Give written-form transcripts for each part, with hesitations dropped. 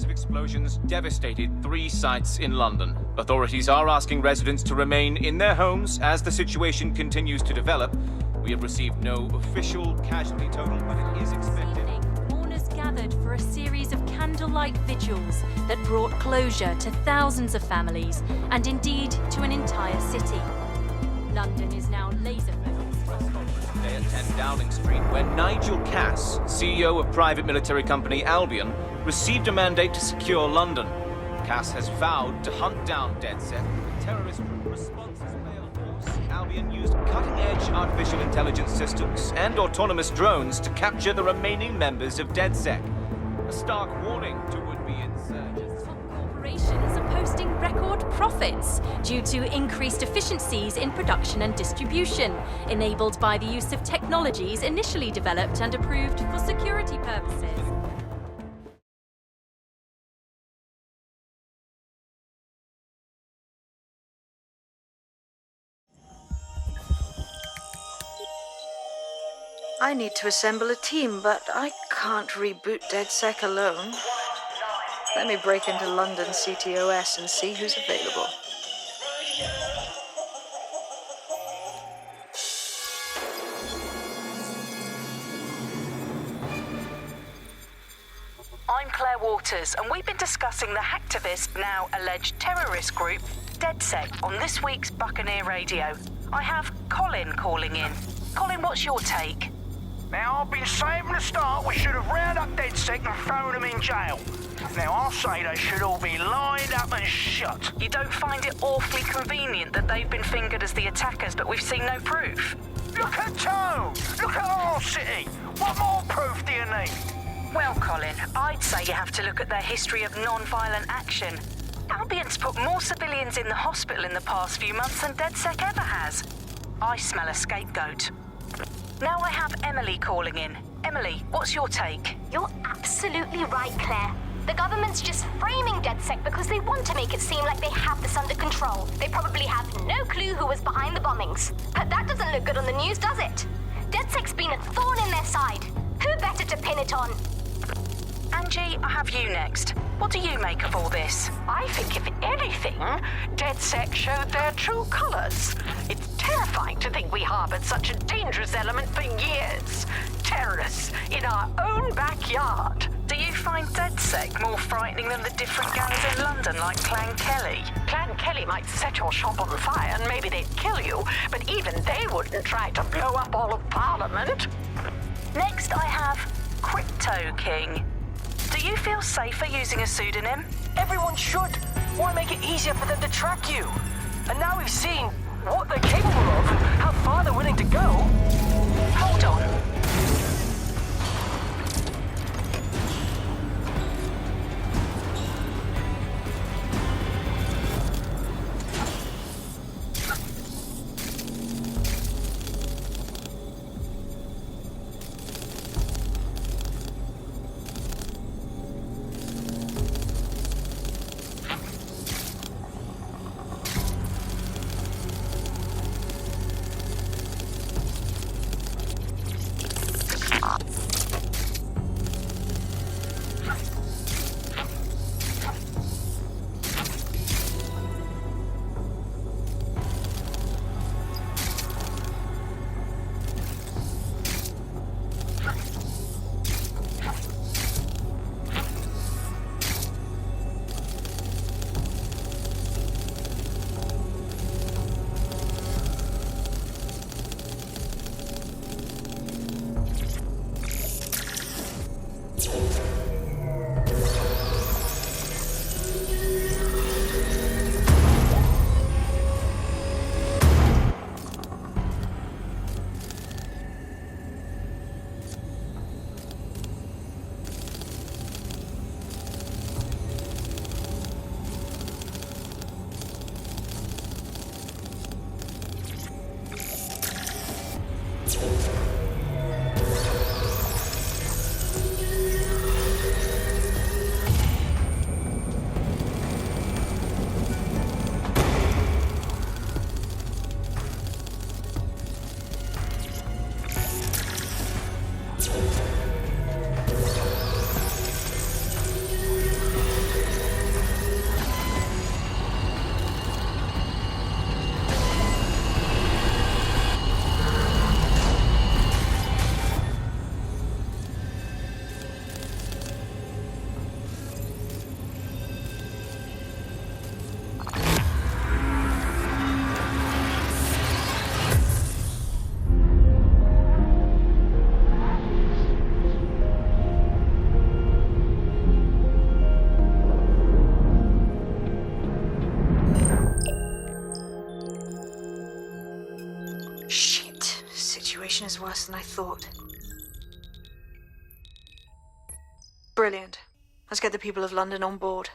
series of explosions devastated 3 sites in London. Authorities are asking residents to remain in their homes as the situation continues to develop. We have received no official casualty total, but it is expected. Mourners gathered for a series of candlelight vigils that brought closure to thousands of families and indeed to an entire city. London is now laser-focused. Today at 10 Downing Street, where Nigel Cass, CEO of private military company Albion, received a mandate to secure London. Cass has vowed to hunt down DedSec. Terrorist responses failed force. Albion used cutting-edge artificial intelligence systems and autonomous drones to capture the remaining members of DedSec. A stark warning to would-be insurgents. Top corporations are posting record profits due to increased efficiencies in production and distribution, enabled by the use of technologies initially developed and approved for security purposes. I need to assemble a team, but I can't reboot DedSec alone. Let me break into London CTOS and see who's available. I'm Claire Waters, and we've been discussing the hacktivist, now alleged terrorist group, DedSec, on this week's Buccaneer Radio. I have Colin calling in. Colin, what's your take? Now, I've been saying from the start we should have rounded up DedSec and thrown them in jail. Now, I'll say they should all be lined up and shot. You don't find it awfully convenient that they've been fingered as the attackers, but we've seen no proof? Look at Tone! Look at our city! What more proof do you need? Well, Colin, I'd say you have to look at their history of non-violent action. Albion's put more civilians in the hospital in the past few months than DedSec ever has. I smell a scapegoat. Now I have Emily calling in. Emily, what's your take? You're absolutely right, Claire. The government's just framing DedSec because they want to make it seem like they have this under control. They probably have no clue who was behind the bombings. But that doesn't look good on the news, does it? DedSec's been a thorn in their side. Who better to pin it on? Angie, I have you next. What do you make of all this? I think, if anything, DedSec showed their true colors. It's terrifying to think we harbored such a dangerous element for years. Terrorists in our own backyard. Do you find DedSec more frightening than the different gangs in London, like Clan Kelly? Clan Kelly might set your shop on fire and maybe they'd kill you, but even they wouldn't try to blow up all of Parliament. Next, I have Crypto King. Do you feel safer using a pseudonym? Everyone should. Why make it easier for them to track you? And now we've seen what they're capable of and how far they're willing to go. Hold on. worse than I thought. Brilliant. Let's get the people of London on board.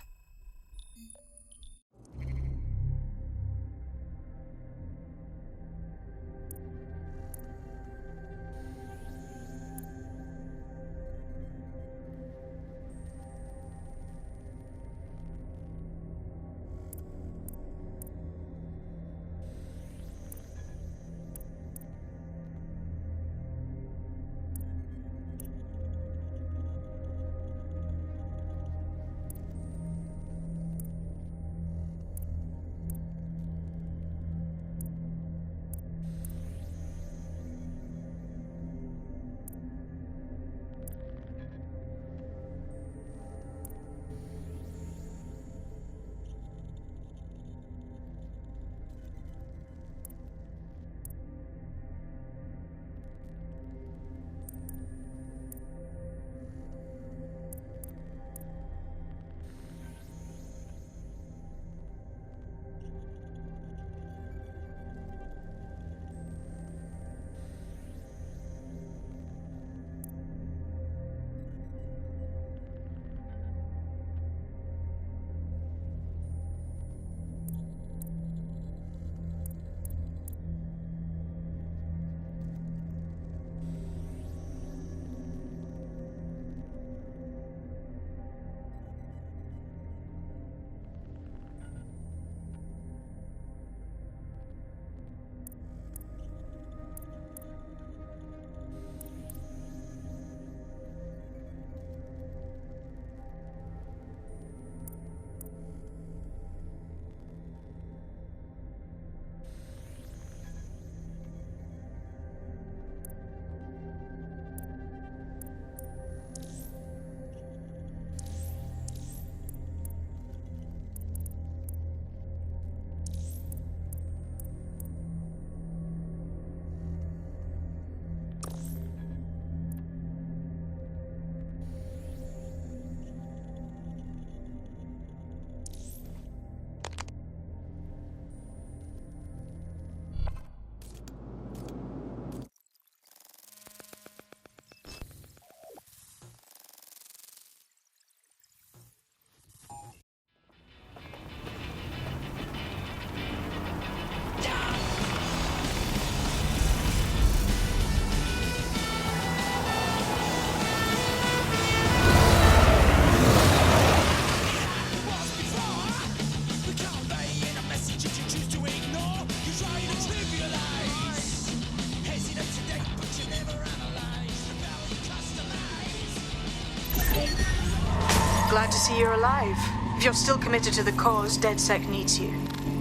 Glad to see you're alive. If you're still committed to the cause, DedSec needs you.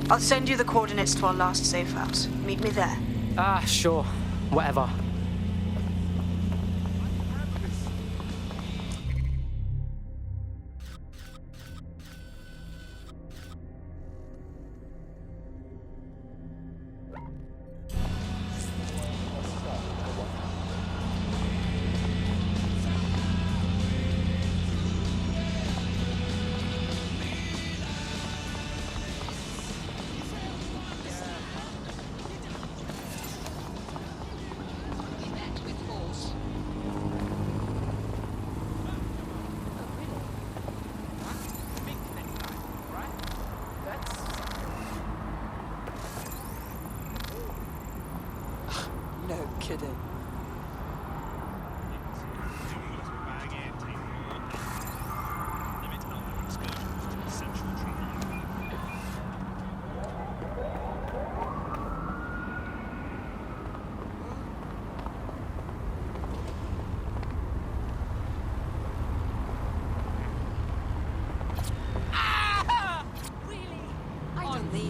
I'll send you the coordinates to our last safe house. Meet me there. Sure. Whatever. No kidding.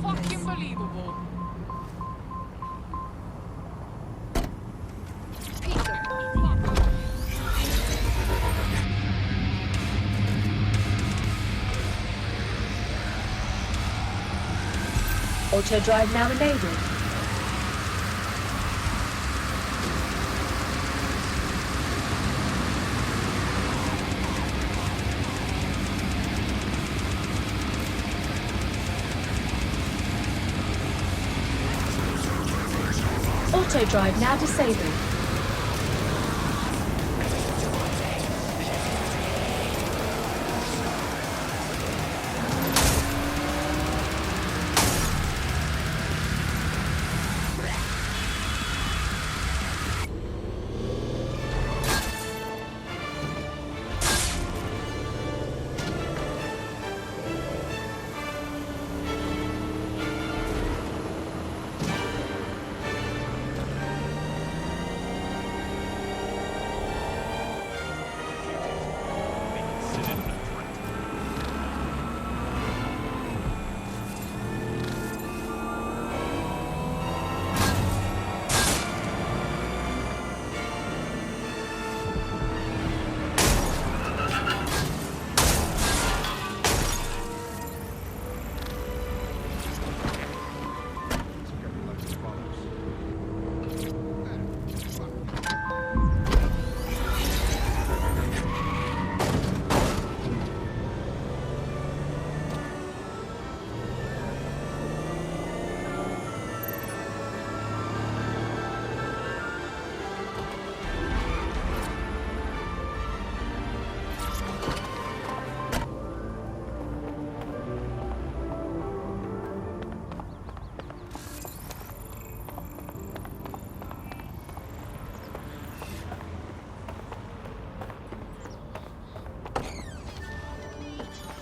Unbelievable. Auto drive now enabled. Auto drive now disabled.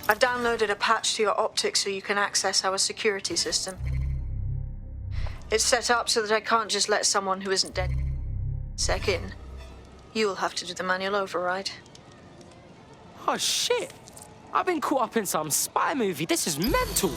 I've downloaded a patch to your optics so you can access our security system. It's set up so that I can't just let someone who isn't DedSec in. You'll have to do the manual override. Oh shit! I've been caught up in some spy movie. This is mental.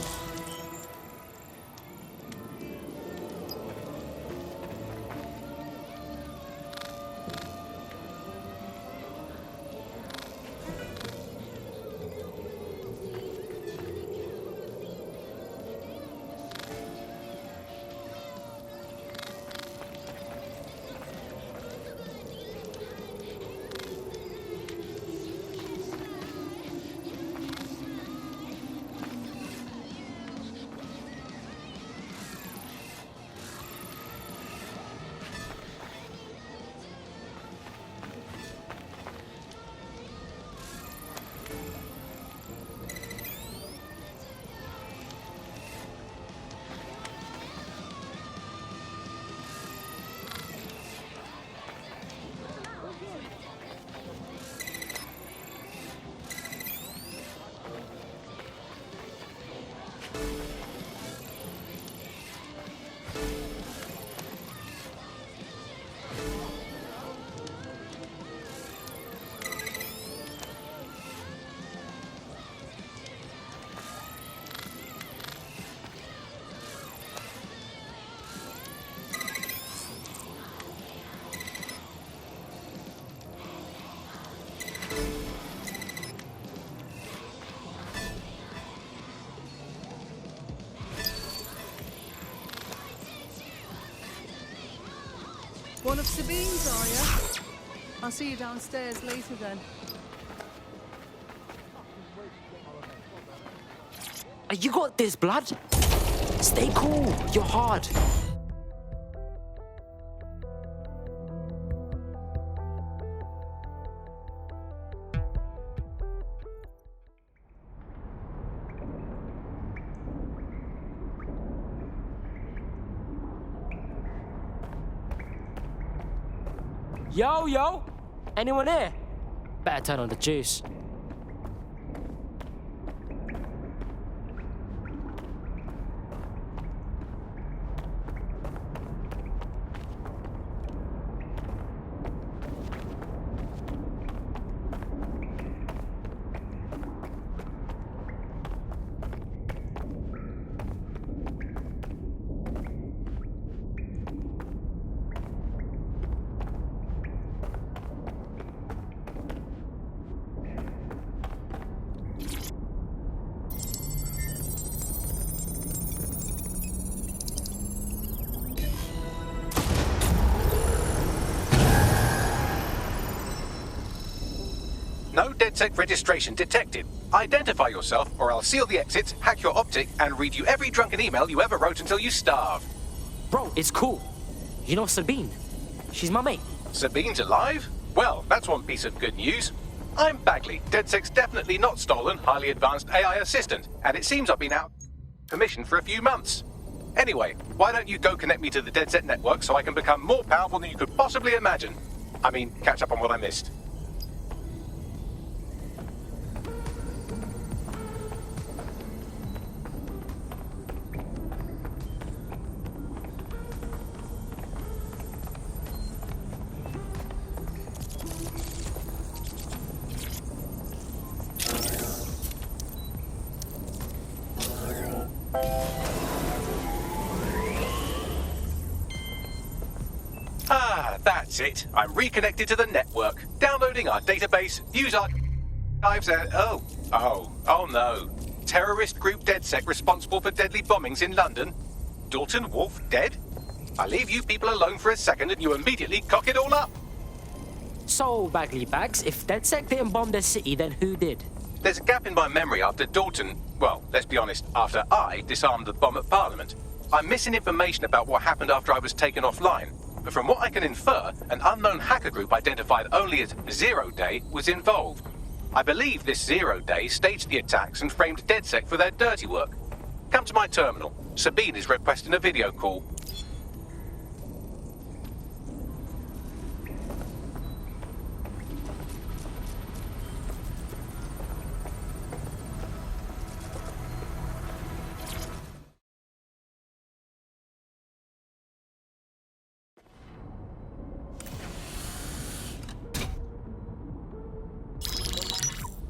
One of Sabine's, are you? I'll see you downstairs later then. You got this, blood. Stay cool. You're hard. Yo! Anyone here? Better turn on the juice. No DedSec registration detected. Identify yourself, or I'll seal the exits, hack your optic, and read you every drunken email you ever wrote until you starve. Bro, it's cool. You know Sabine? She's my mate. Sabine's alive? Well, that's one piece of good news. I'm Bagley, DedSec's definitely not stolen, highly advanced AI assistant, and it seems I've been out of commission for a few months. Anyway, why don't you go connect me to the DedSec network so I can become more powerful than you could possibly imagine? I mean, catch up on what I missed. That's it. I'm reconnected to the network. Downloading our database, views archives and... Oh no. Terrorist group DedSec responsible for deadly bombings in London? Dalton Wolf dead? I leave you people alone for a second and you immediately cock it all up. So, Bagley Bags, if DedSec didn't bomb the city, then who did? There's a gap in my memory after Dalton... Well, let's be honest, after I disarmed the bomb at Parliament. I'm missing information about what happened after I was taken offline. But from what I can infer, an unknown hacker group identified only as Zero Day was involved. I believe this Zero Day staged the attacks and framed DedSec for their dirty work. Come to my terminal. Sabine is requesting a video call.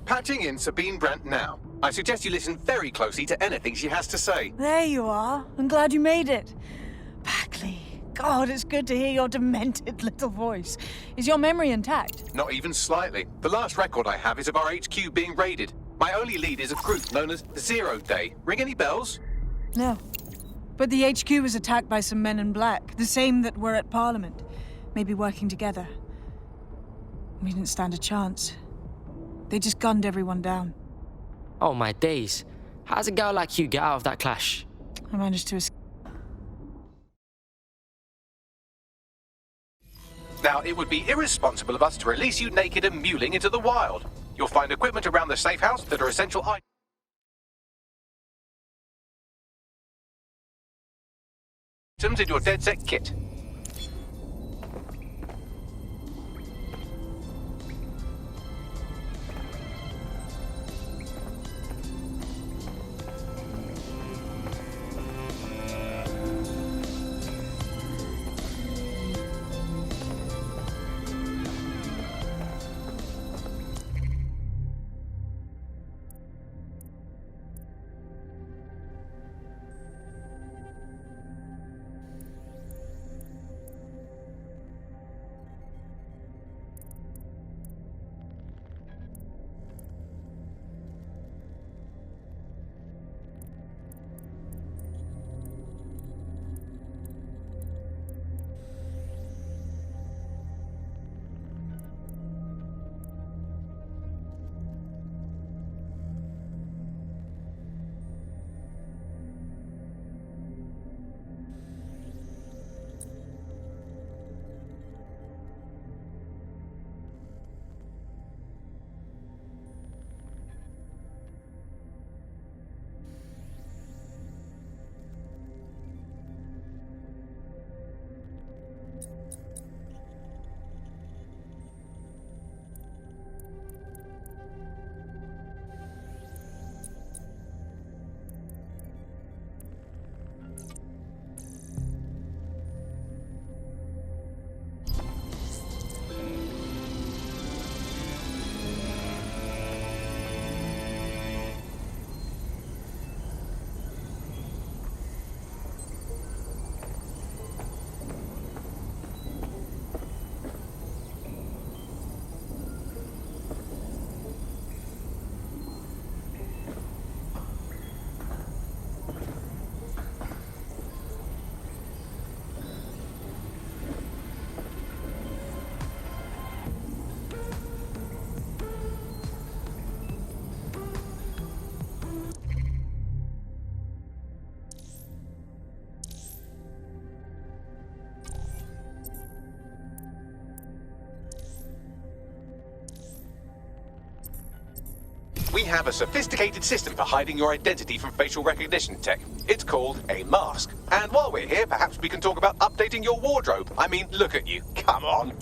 patching in Sabine Brandt now. I suggest you listen very closely to anything she has to say. There you are. I'm glad you made it. Packley. God, it's good to hear your demented little voice. Is your memory intact? Not even slightly. The last record I have is of our HQ being raided. My only lead is a group known as Zero Day. Ring any bells? No. But the HQ was attacked by some men in black, the same that were at Parliament. Maybe working together. We didn't stand a chance. They just gunned everyone down. Oh my days. How does a girl like you get out of that clash? I managed to escape. Now, it would be irresponsible of us to release you naked and mewling into the wild. You'll find equipment around the safe house that are essential items in your DedSec kit. We have a sophisticated system for hiding your identity from facial recognition tech. It's called a mask. And while we're here, perhaps we can talk about updating your wardrobe. I mean, look at you. Come on.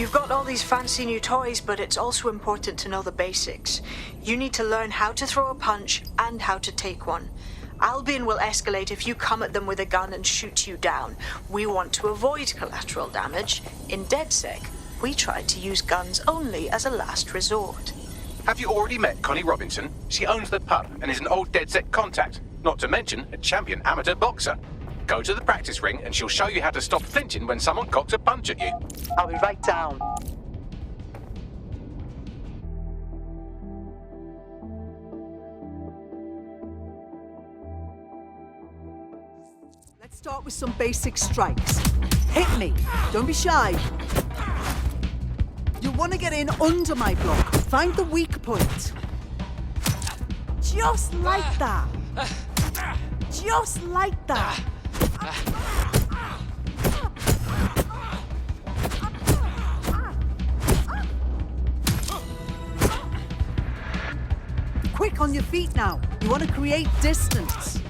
You've got all these fancy new toys, but it's also important to know the basics. You need to learn how to throw a punch and how to take one. Albion will escalate if you come at them with a gun and shoot you down. We want to avoid collateral damage. In DedSec, we try to use guns only as a last resort. Have you already met Connie Robinson? She owns the pub and is an old DedSec contact, not to mention a champion amateur boxer. Go to the practice ring and she'll show you how to stop flinching when someone cocks a punch at you. I'll be right down. Let's start with some basic strikes. Hit me. Don't be shy. You want to get in under my block. Find the weak point. Just like that. Just like that. Quick on your feet now. You want to create distance.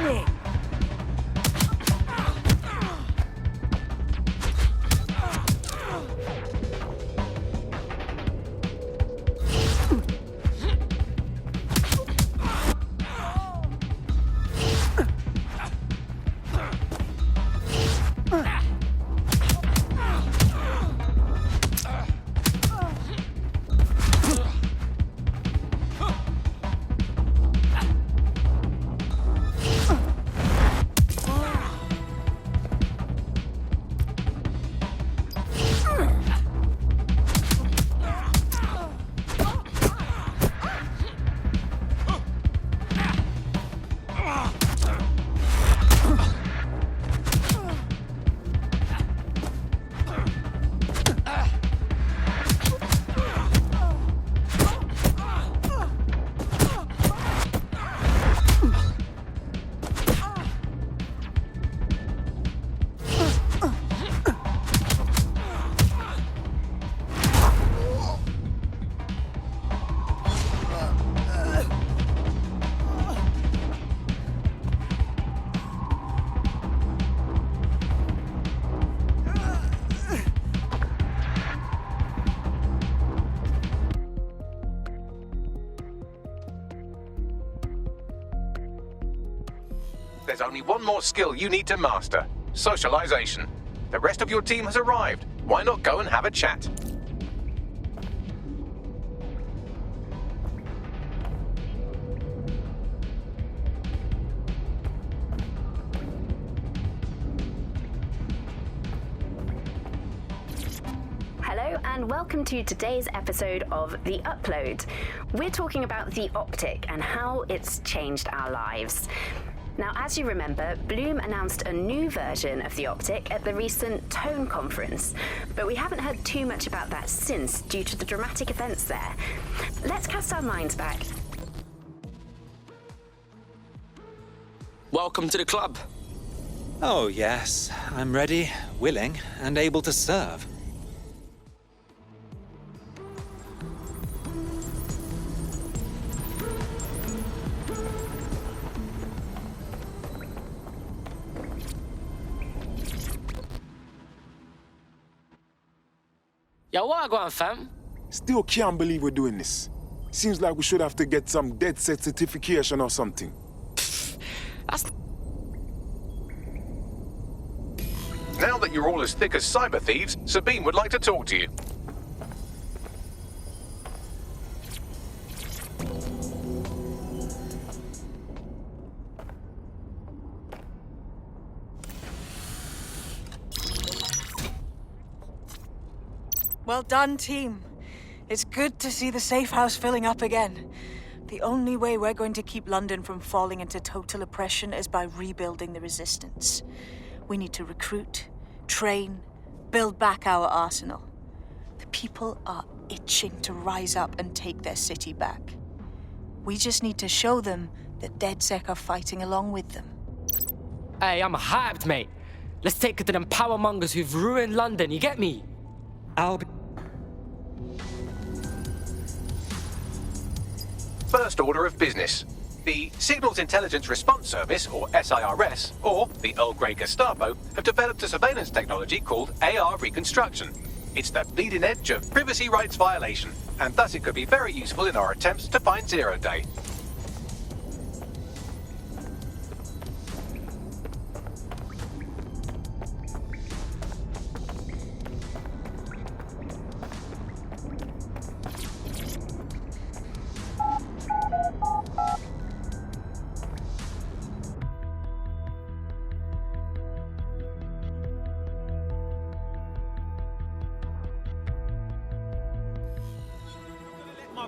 happening? There's only one more skill you need to master. Socialization. The rest of your team has arrived. Why not go and have a chat? Hello and welcome to today's episode of The Upload. We're talking about the Optic and how it's changed our lives. Now, as you remember, Bloom announced a new version of the Optic at the recent Tone conference, but we haven't heard too much about that since due to the dramatic events there. Let's cast our minds back. Welcome to the club. Oh, yes. I'm ready, willing, and able to serve. Yo, what I got, fam? Still can't believe we're doing this. Seems like we should have to get some DedSec certification or something. That's... Now that you're all as thick as cyber thieves, Sabine would like to talk to you. Well done, team. It's good to see the safe house filling up again. The only way we're going to keep London from falling into total oppression is by rebuilding the resistance. We need to recruit, train, build back our arsenal. The people are itching to rise up and take their city back. We just need to show them that DedSec are fighting along with them. Hey, I'm hyped, mate. Let's take it to them power mongers who've ruined London, you get me? First order of business. The Signals Intelligence Response Service, or SIRS, or the Earl Grey Gestapo, have developed a surveillance technology called AR Reconstruction. It's the bleeding edge of privacy rights violation, and thus it could be very useful in our attempts to find Zero Day.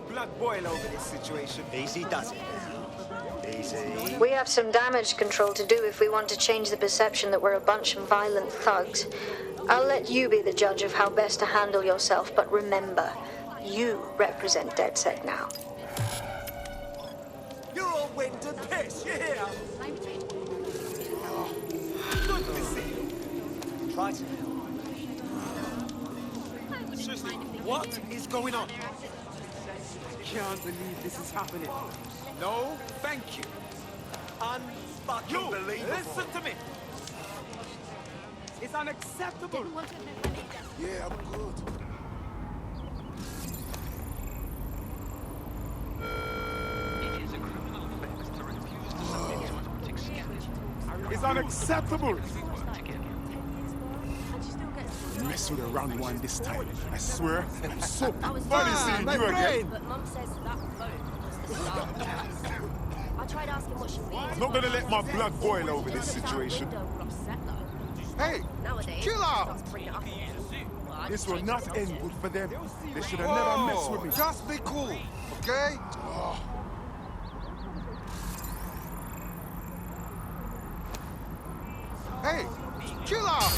Blood boil over this situation. Easy does it. Easy. We have some damage control to do if we want to change the perception that we're a bunch of violent thugs. I'll let you be the judge of how best to handle yourself, but remember, you represent DedSec now. You're all wind and piss, you hear? Good to see you. Try to. Seriously, what is going on? I can't believe this is happening. No, thank you. Unfucking Listen to me. It's unacceptable. Yeah, I'm good. It's unacceptable. Mess with a round one this time. I swear, I'm so funny seeing you again. But Mum says that phone was the start of the case. I tried asking what she means. I'm not gonna let my blood boil over this situation. Hey, chill out! This will not end good for them. They should have never messed with me. Just be cool, okay? Hey, chill out!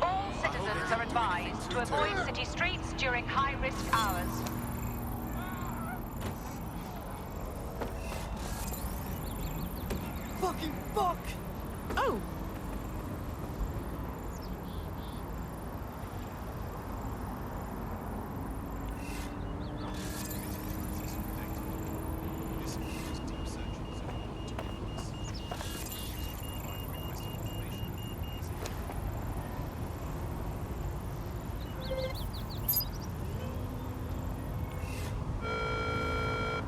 All citizens are advised to avoid city streets during high-risk hours. Fucking fuck! Oh!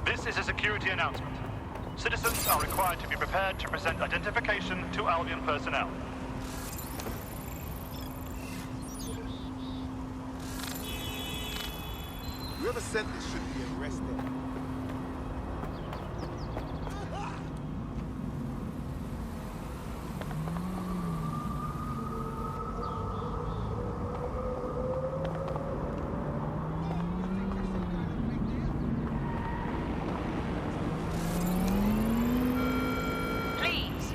This is a security announcement. Citizens are required to be prepared to present identification to Albion personnel. Whoever sent this should be arrested. Please,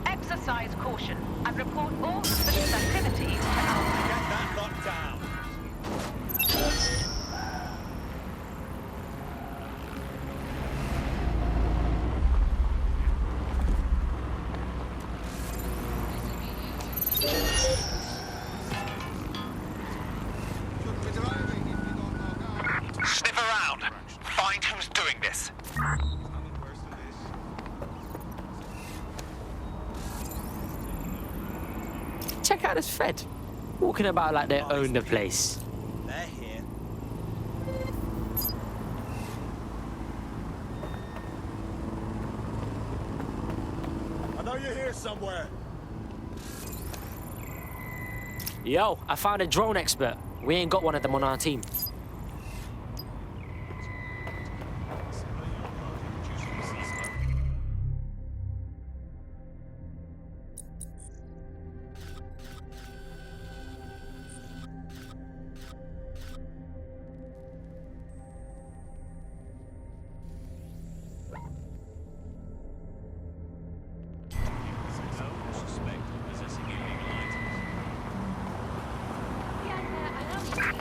exercise caution and report all suspicious activities to Albion. Get that locked down. Sniff around. Find who's doing this. Check out this Fed. Walking about like they own the place. They're here. I know you're here somewhere. Yo, I found a drone expert. We ain't got one of them on our team.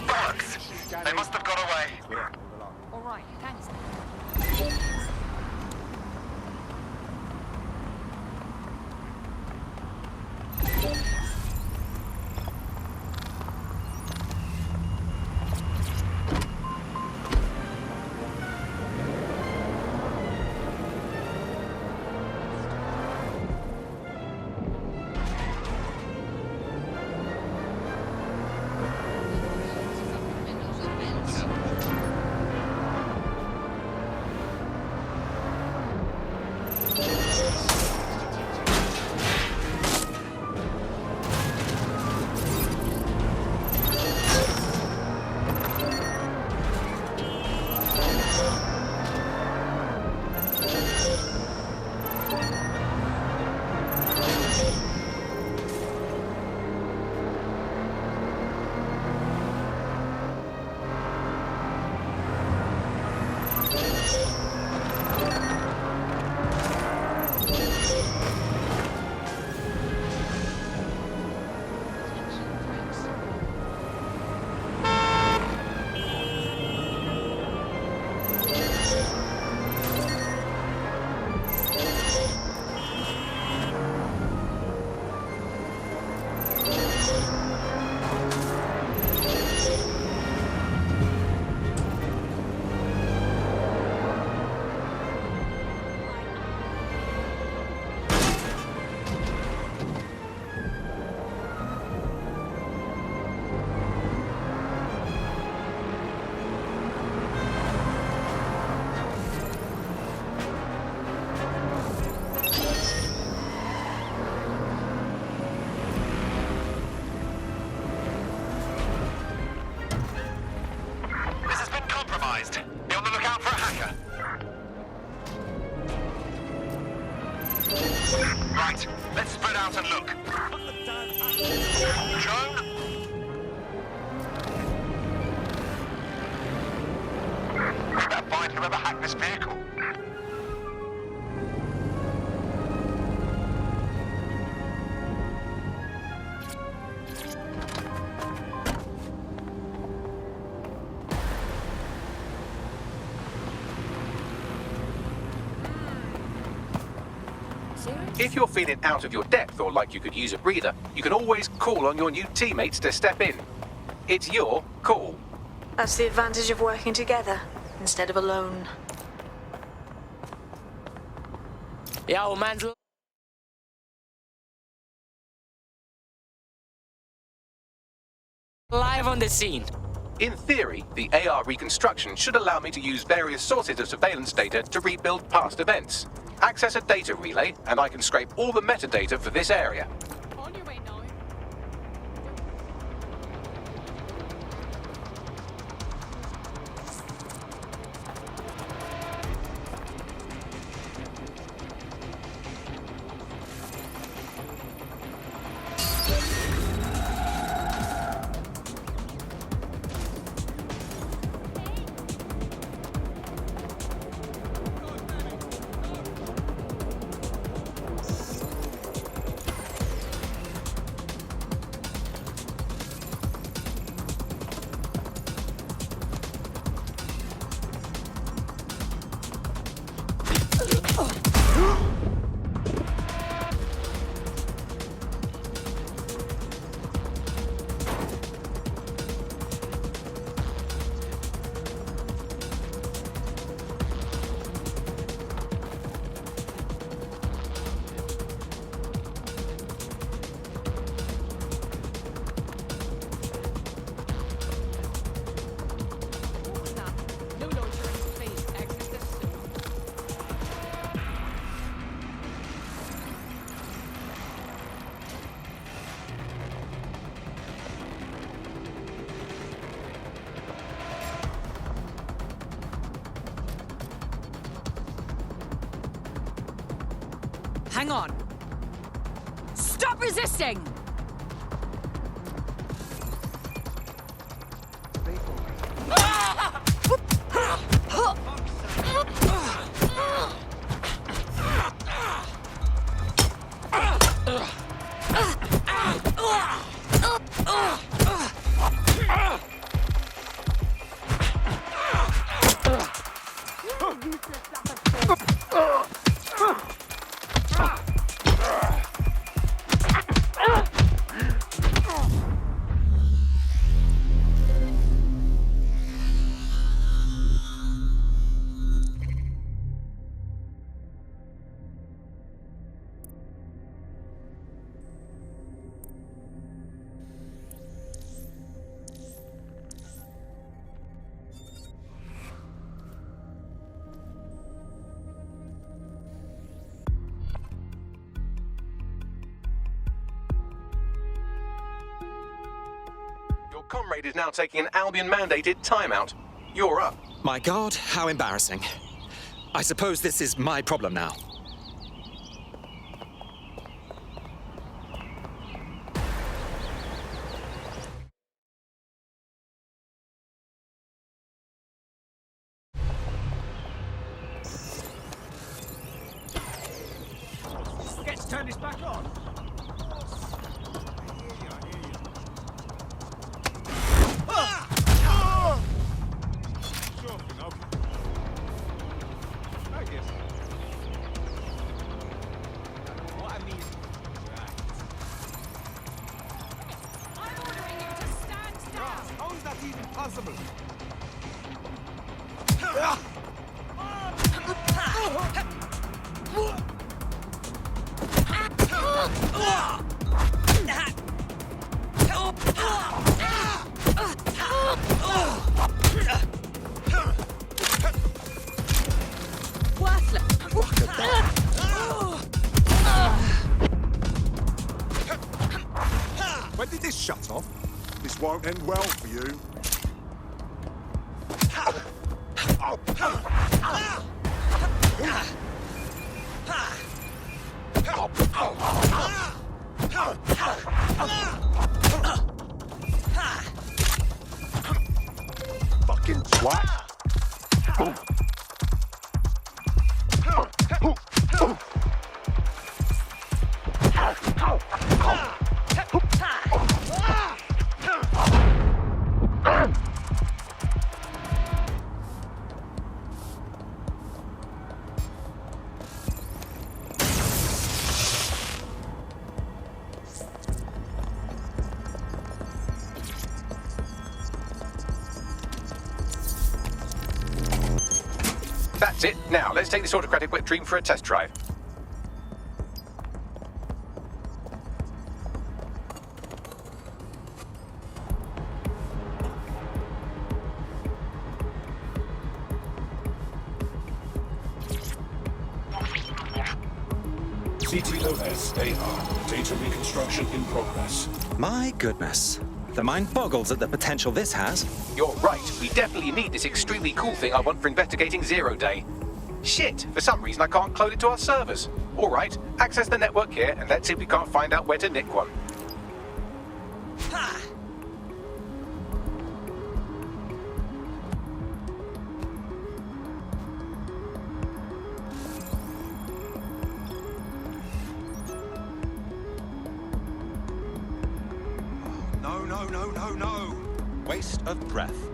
Bollocks! They must have got away. All right, thanks. Right, let's spread out and look. Joan? Find whoever hacked this vehicle. If you're feeling out of your depth or like you could use a breather, you can always call on your new teammates to step in. It's your call. That's the advantage of working together instead of alone. Yeah, old man's live on the scene. In theory, the AR reconstruction should allow me to use various sources of surveillance data to rebuild past events. Access a data relay, and I can scrape all the metadata for this area. Hang on. Stop resisting! Your comrade is now taking an Albion-mandated timeout. You're up. My God, how embarrassing. I suppose this is my problem now. Let's turn this back on. Possible. When did this shut off? This won't end well for you. That's it. Now, let's take this autocratic wet dream for a test drive. CTOS-AR. Data reconstruction in progress. My goodness. The mind boggles at the potential this has. You're right. We definitely need this extremely cool thing I want for investigating Zero Day. Shit, for some reason I can't clone it to our servers. All right, access the network here and let's see if we can't find out where to nick one. Ha! No. Waste of breath.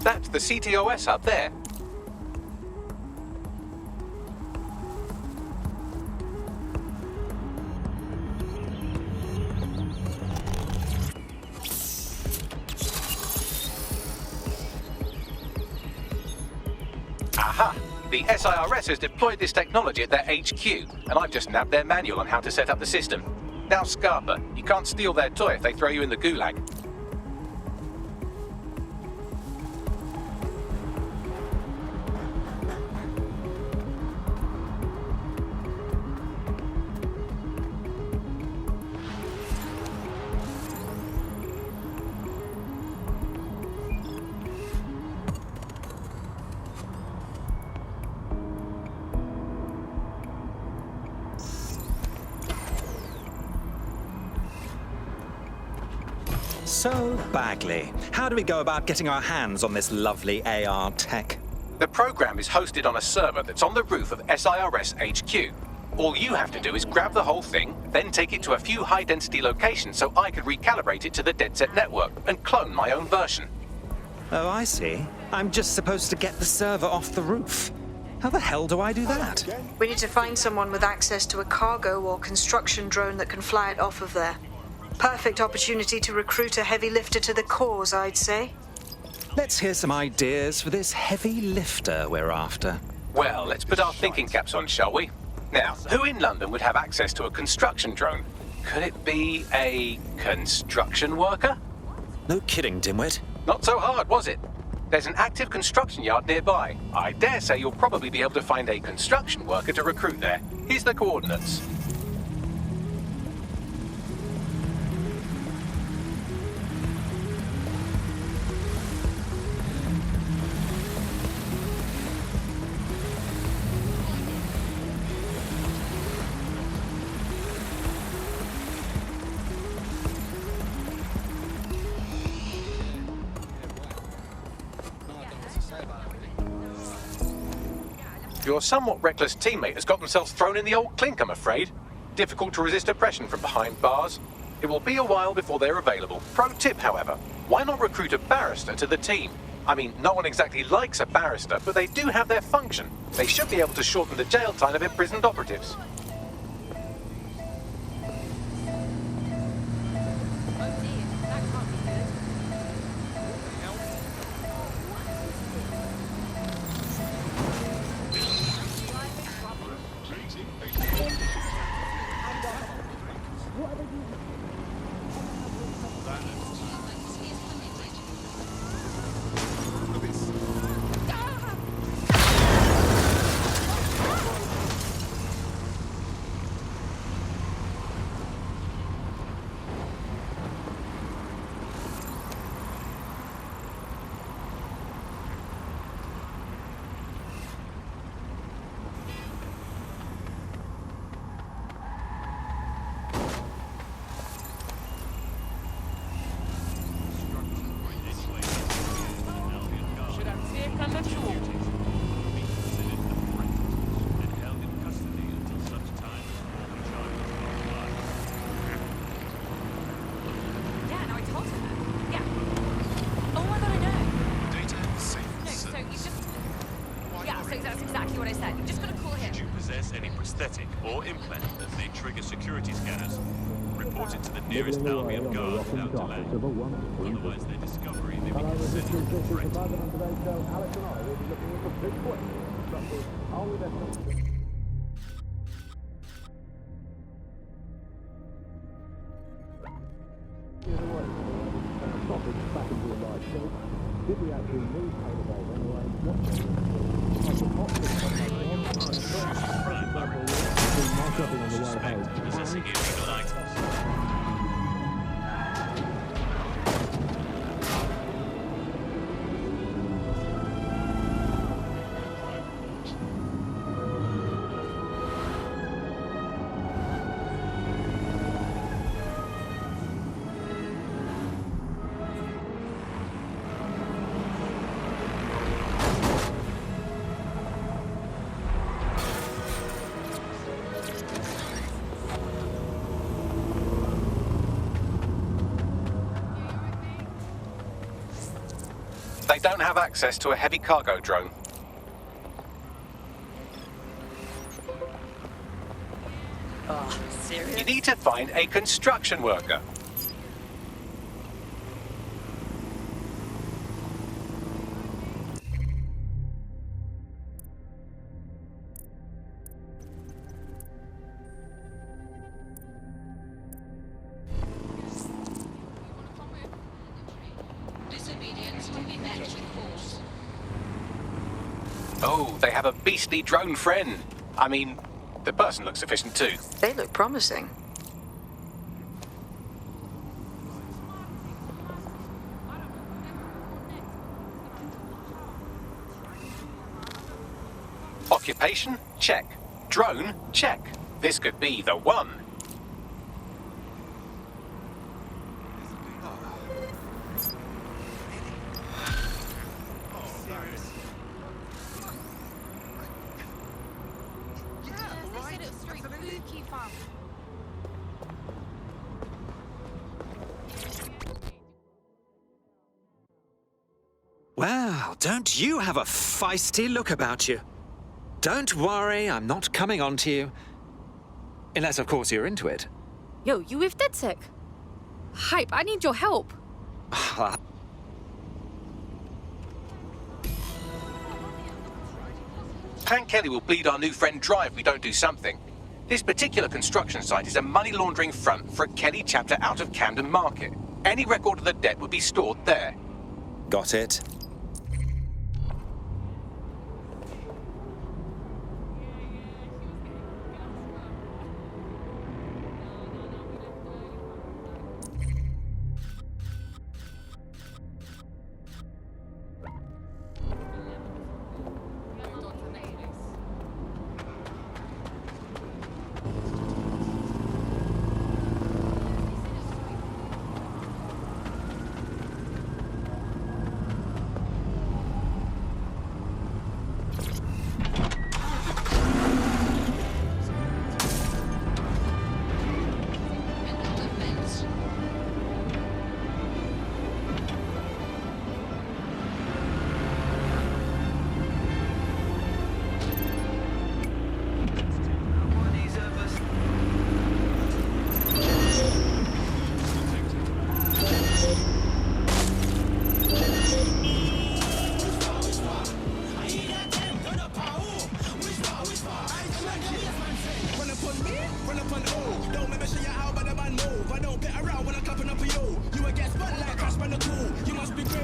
That's the CTOS up there. Aha! The SIRS has deployed this technology at their HQ, and I've just nabbed their manual on how to set up the system. Now, Scarpa, you can't steal their toy if they throw you in the gulag. So, Bagley, how do we go about getting our hands on this lovely AR tech? The program is hosted on a server that's on the roof of SIRS HQ. All you have to do is grab the whole thing, then take it to a few high-density locations so I can recalibrate it to the DedSec network and clone my own version. Oh, I see. I'm just supposed to get the server off the roof. How the hell do I do that? We need to find someone with access to a cargo or construction drone that can fly it off of there. Perfect opportunity to recruit a heavy lifter to the cause, I'd say. Let's hear some ideas for this heavy lifter we're after. Well, let's put our thinking caps on, shall we? Now, who in London would have access to a construction drone? Could it be a construction worker? No kidding, dimwit. Not so hard, was it? There's an active construction yard nearby. I dare say you'll probably be able to find a construction worker to recruit there. Here's the coordinates. Your somewhat reckless teammate has got themselves thrown in the old clink, I'm afraid. Difficult to resist oppression from behind bars. It will be a while before they're available. Pro tip, however, why not recruit a barrister to the team? I mean, no one exactly likes a barrister, but they do have their function. They should be able to shorten the jail time of imprisoned operatives. trigger security scanners. Report it to the nearest Albion guard without delay. Otherwise, their discovery may be considered a threat. Suspect possessing illegal items. They don't have access to a heavy cargo drone. Oh, serious? You need to find a construction worker. Oh, they have a beastly drone friend. I mean, the person looks efficient too. They look promising. Occupation? Check. Drone? Check. This could be the one. Wow, don't you have a feisty look about you? Don't worry, I'm not coming on to you. Unless, of course, you're into it. Yo, you with DedSec? Hype, I need your help. Clan Kelly will bleed our new friend dry if we don't do something. This particular construction site is a money laundering front for a Kelly chapter out of Camden Market. Any record of the debt would be stored there. Got it.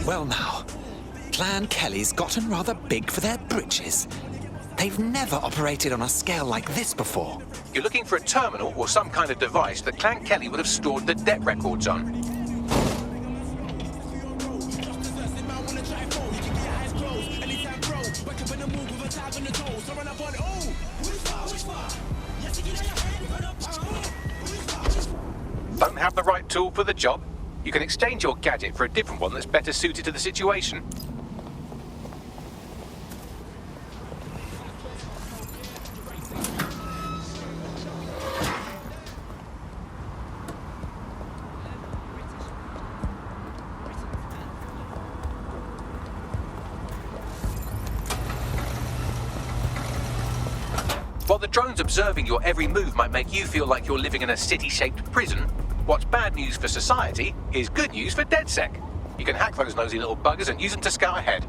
Well now, Clan Kelly's gotten rather big for their britches. They've never operated on a scale like this before. You're looking for a terminal or some kind of device that Clan Kelly would have stored the debt records on. Don't have the right tool for the job? You can exchange your gadget for a different one that's better suited to the situation. What the drones observing your every move might make you feel like you're living in a city-shaped prison, what's bad news for society is good news for DedSec. You can hack those nosy little buggers and use them to scout ahead.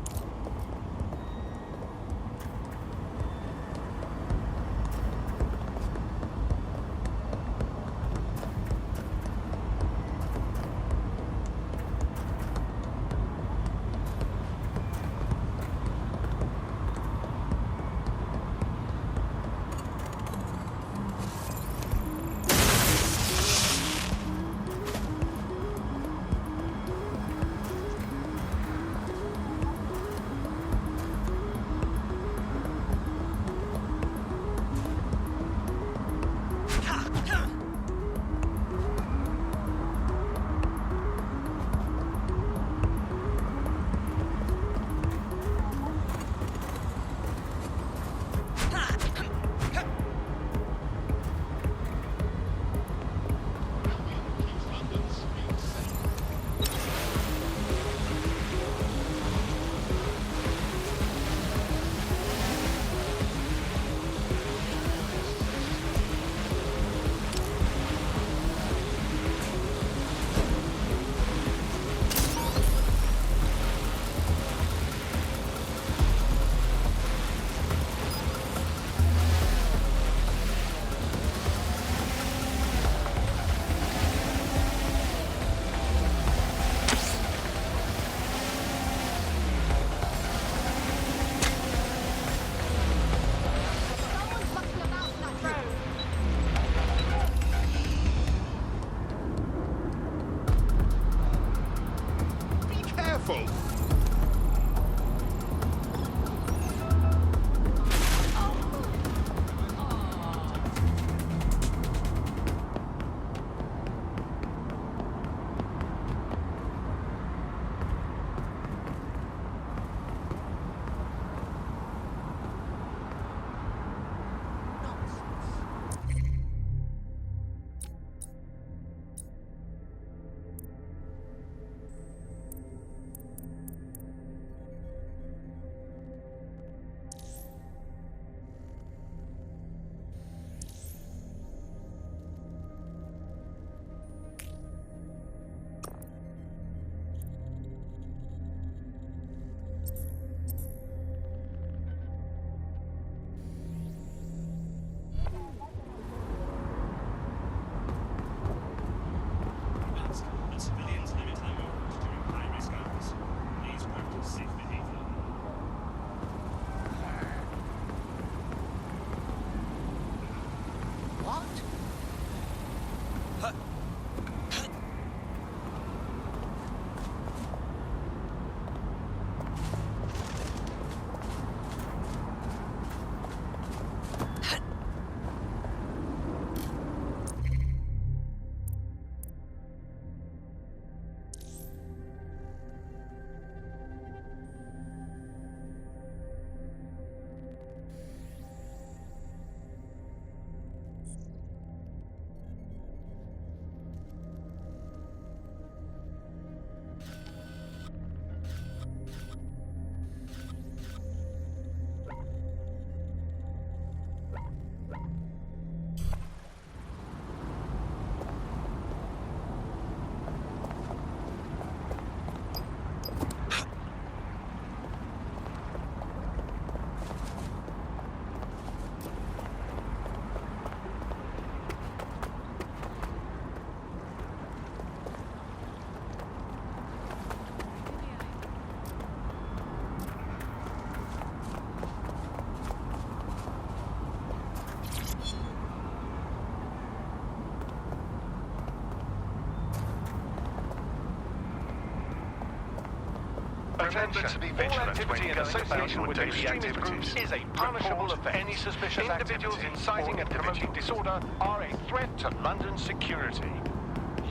Remember to be vigilant when in association with extremist groups is a punishable offence. Any suspicious individuals inciting and promoting disorder are a threat to London security.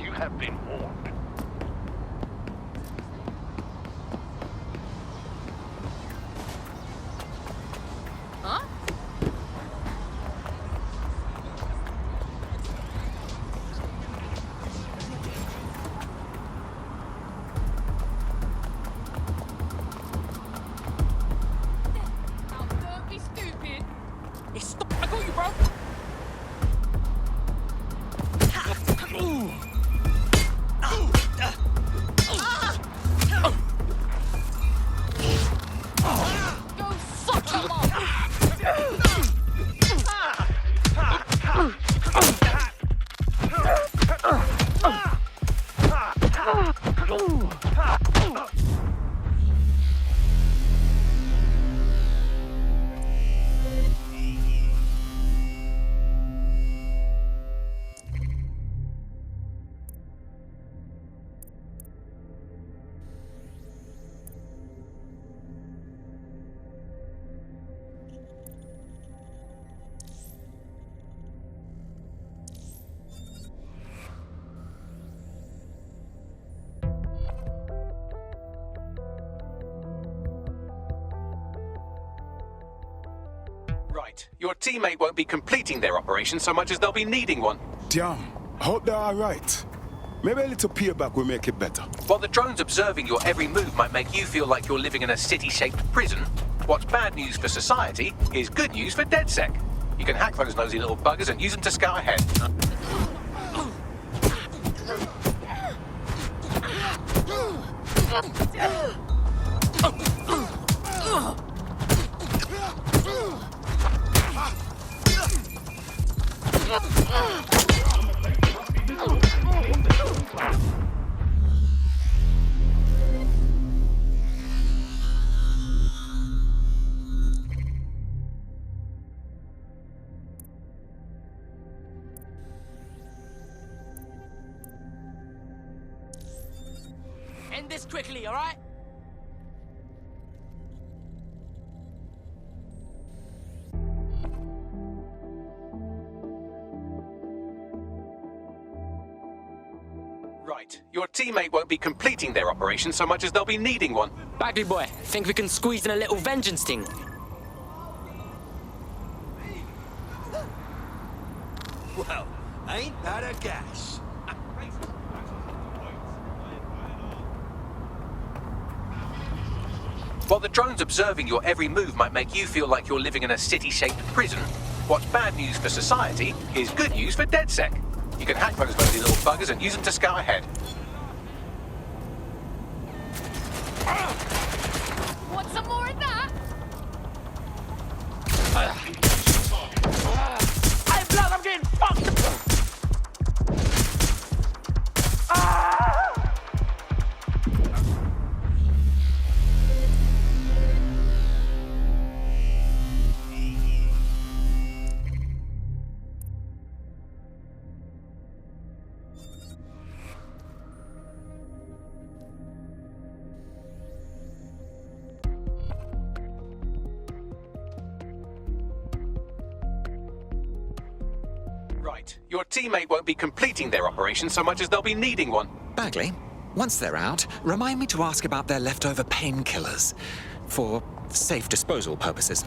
You have been warned. Huh? Don't be stupid. Stop. I got you, bro. Right. Your teammate won't be completing their operation so much as they'll be needing one. Damn. Hope they're alright. Maybe a little payback will make it better. While the drones observing your every move might make you feel like you're living in a city-shaped prison, what's bad news for society is good news for DedSec. You can hack those nosy little buggers and use them to scout ahead. End this quickly, all right? Right. Your teammate won't be completing their operation so much as they'll be needing one. Bagley boy, think we can squeeze in a little vengeance thing? Well, ain't that a gas? While the drones observing your every move might make you feel like you're living in a city-shaped prison, what's bad news for society is good news for DedSec. You can hack those nosy little buggers and use them to scout ahead. Want some more of that? Hey, blood, I'm getting fucked! Right. Your teammate won't be completing their operation so much as they'll be needing one. Bagley, once they're out, remind me to ask about their leftover painkillers. For safe disposal purposes.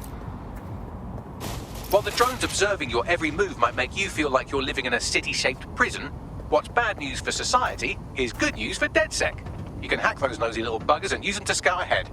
While the drones observing your every move might make you feel like you're living in a city-shaped prison, what's bad news for society is good news for DedSec. You can hack those nosy little buggers and use them to scout ahead.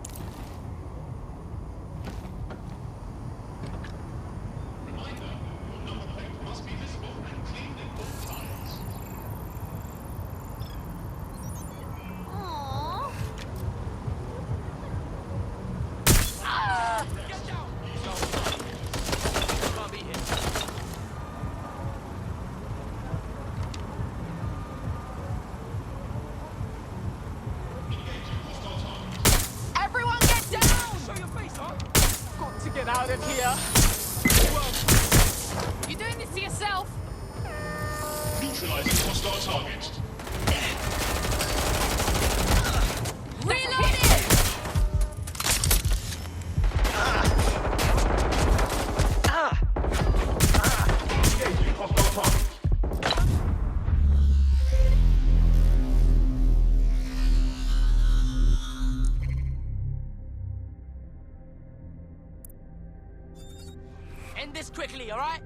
Everyone get down! Show your face, huh? Got to get out of here. You're doing this to yourself. Neutralizing hostile targets. Reload it! Engaging hostile targets. End this quickly, all right?